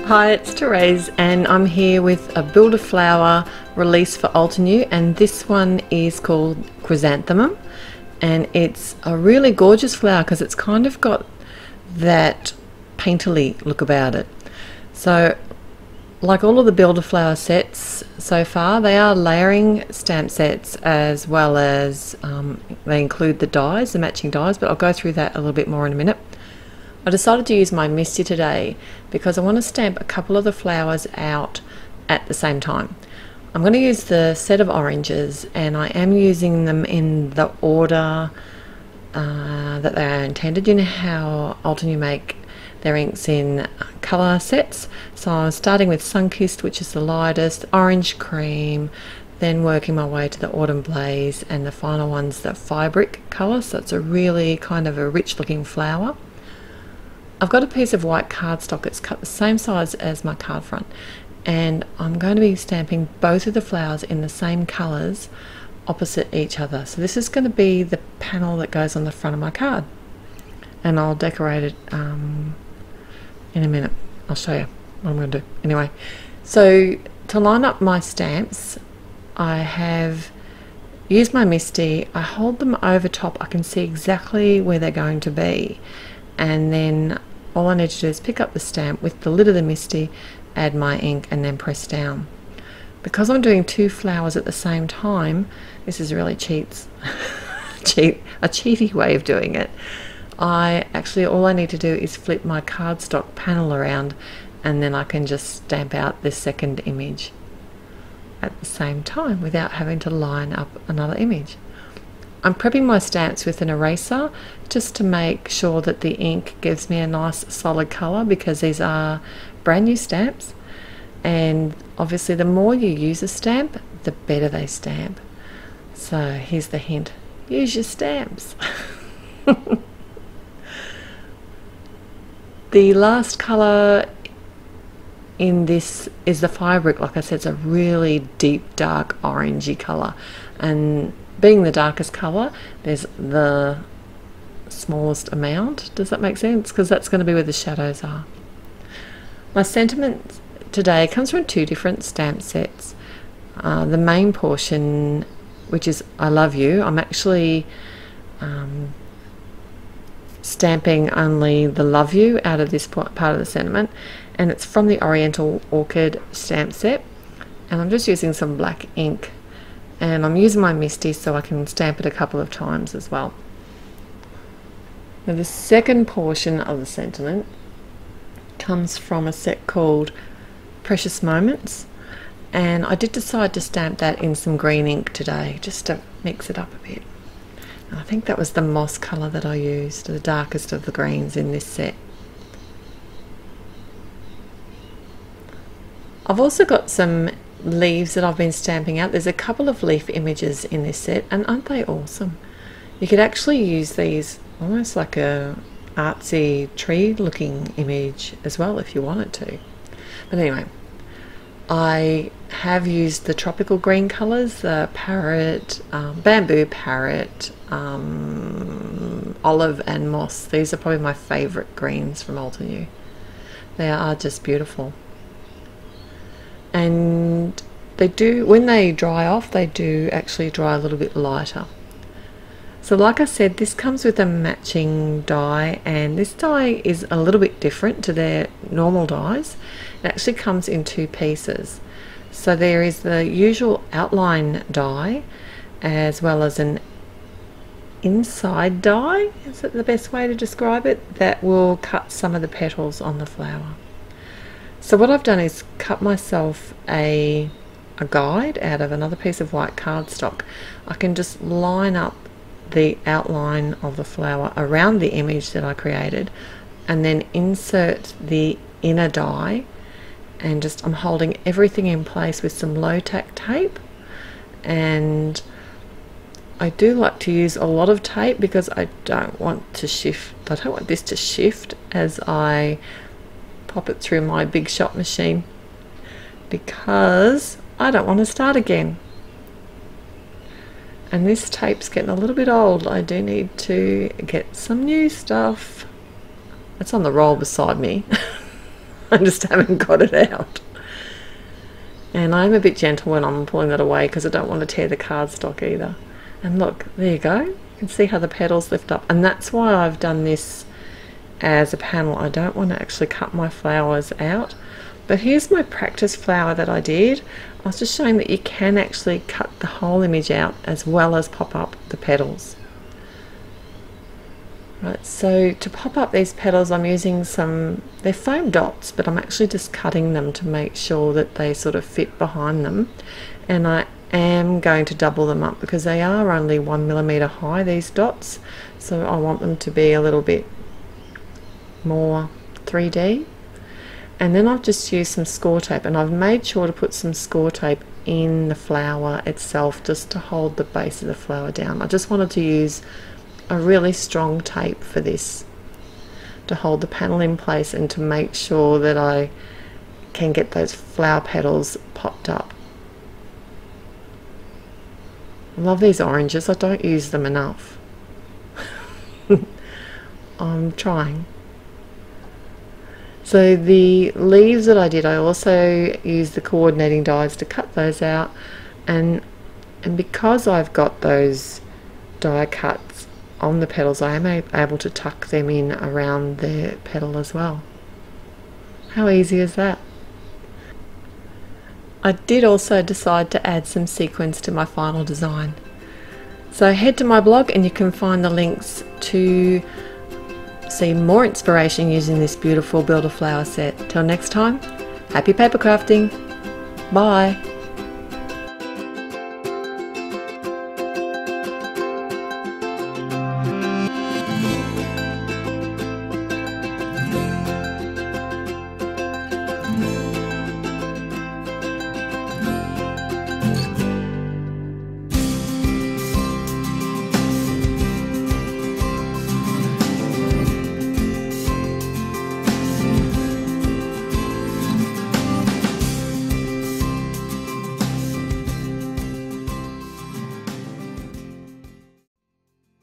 Hi, it's Therese and I'm here with a Build-A-Flower release for Altenew, and this one is called Chrysanthemum, and it's a really gorgeous flower because it's kind of got that painterly look about it. So like all of the Build-A-Flower sets so far, they are layering stamp sets as well as they include the dies, the matching dies, but I'll go through that a little bit more in a minute. I decided to use my Misty today because I want to stamp a couple of the flowers out at the same time. I'm going to use the set of oranges, and I am using them in the order that they are intended. You know how Altenew make their inks in colour sets? So I'm starting with Sunkissed, which is the lightest, Orange Cream, then working my way to the Autumn Blaze, and the final one's the Fabric colour, so it's a really kind of a rich looking flower. I've got a piece of white cardstock. It's cut the same size as my card front, and I'm going to be stamping both of the flowers in the same colours opposite each other. So this is going to be the panel that goes on the front of my card, and I'll decorate it in a minute. I'll show you what I'm going to do. Anyway, so to line up my stamps, I have used my Misty. I hold them over top. I can see exactly where they're going to be, and then all I need to do is pick up the stamp with the lid of the Misty, add my ink, and then press down. Because I'm doing two flowers at the same time, this is really a cheaty way of doing it. All I need to do is flip my cardstock panel around, and then I can just stamp out this second image at the same time without having to line up another image. I'm prepping my stamps with an eraser just to make sure that the ink gives me a nice solid colour, because these are brand new stamps, and obviously the more you use a stamp, the better they stamp. So here's the hint: use your stamps. The last colour in this is the Fabric. Like I said, it's a really deep dark orangey colour, and being the darkest colour, there's the smallest amount. Does that make sense? Because that's going to be where the shadows are. My sentiment today comes from two different stamp sets. The main portion, which is I Love You, I'm actually stamping only the Love You out of this part of the sentiment, and it's from the Oriental Orchid stamp set, and I'm just using some black ink, and I'm using my Misty so I can stamp it a couple of times as well. Now the second portion of the sentiment comes from a set called Precious Moments, and I did decide to stamp that in some green ink today just to mix it up a bit. And I think that was the moss colour that I used, the darkest of the greens in this set. I've also got some leaves that I've been stamping out. There's a couple of leaf images in this set, and aren't they awesome? You could actually use these almost like a artsy tree looking image as well if you wanted to. But anyway, I have used the tropical green colours, the parrot, bamboo, parrot, olive and moss. These are probably my favourite greens from Altenew. They are just beautiful. And they do, when they dry off, they do actually dry a little bit lighter. So like I said, this comes with a matching die, and this die is a little bit different to their normal dies. It actually comes in two pieces. So there is the usual outline die as well as an inside die, is it the best way to describe it, that will cut some of the petals on the flower. So what I've done is cut myself a guide out of another piece of white cardstock. I can just line up the outline of the flower around the image that I created, and then insert the inner die, and just I'm holding everything in place with some low tack tape. And I do like to use a lot of tape because I don't want this to shift as I pop it through my Big Shot machine, because I don't want to start again. And this tape's getting a little bit old. I do need to get some new stuff. It's on the roll beside me. I just haven't got it out. And I'm a bit gentle when I'm pulling that away because I don't want to tear the cardstock either. And look, there you go. You can see how the petals lift up. And that's why I've done this as a panel. I don't want to actually cut my flowers out. But here's my practice flower that I did. I was just showing that you can actually cut the whole image out as well as pop up the petals. Right, so to pop up these petals I'm using they're foam dots, but I'm actually just cutting them to make sure that they sort of fit behind them. And I am going to double them up because they are only 1mm high, these dots. So I want them to be a little bit more 3D. And then I've just used some score tape, and I've made sure to put some score tape in the flower itself just to hold the base of the flower down. I just wanted to use a really strong tape for this to hold the panel in place and to make sure that I can get those flower petals popped up. I love these oranges. I don't use them enough. I'm trying. So the leaves that I did, I also used the coordinating dies to cut those out, and because I've got those die cuts on the petals, I am able to tuck them in around the petal as well. How easy is that? I did also decide to add some sequins to my final design. So head to my blog and you can find the links to see more inspiration using this beautiful Build-A-Flower set. Till next time, happy paper crafting. Bye.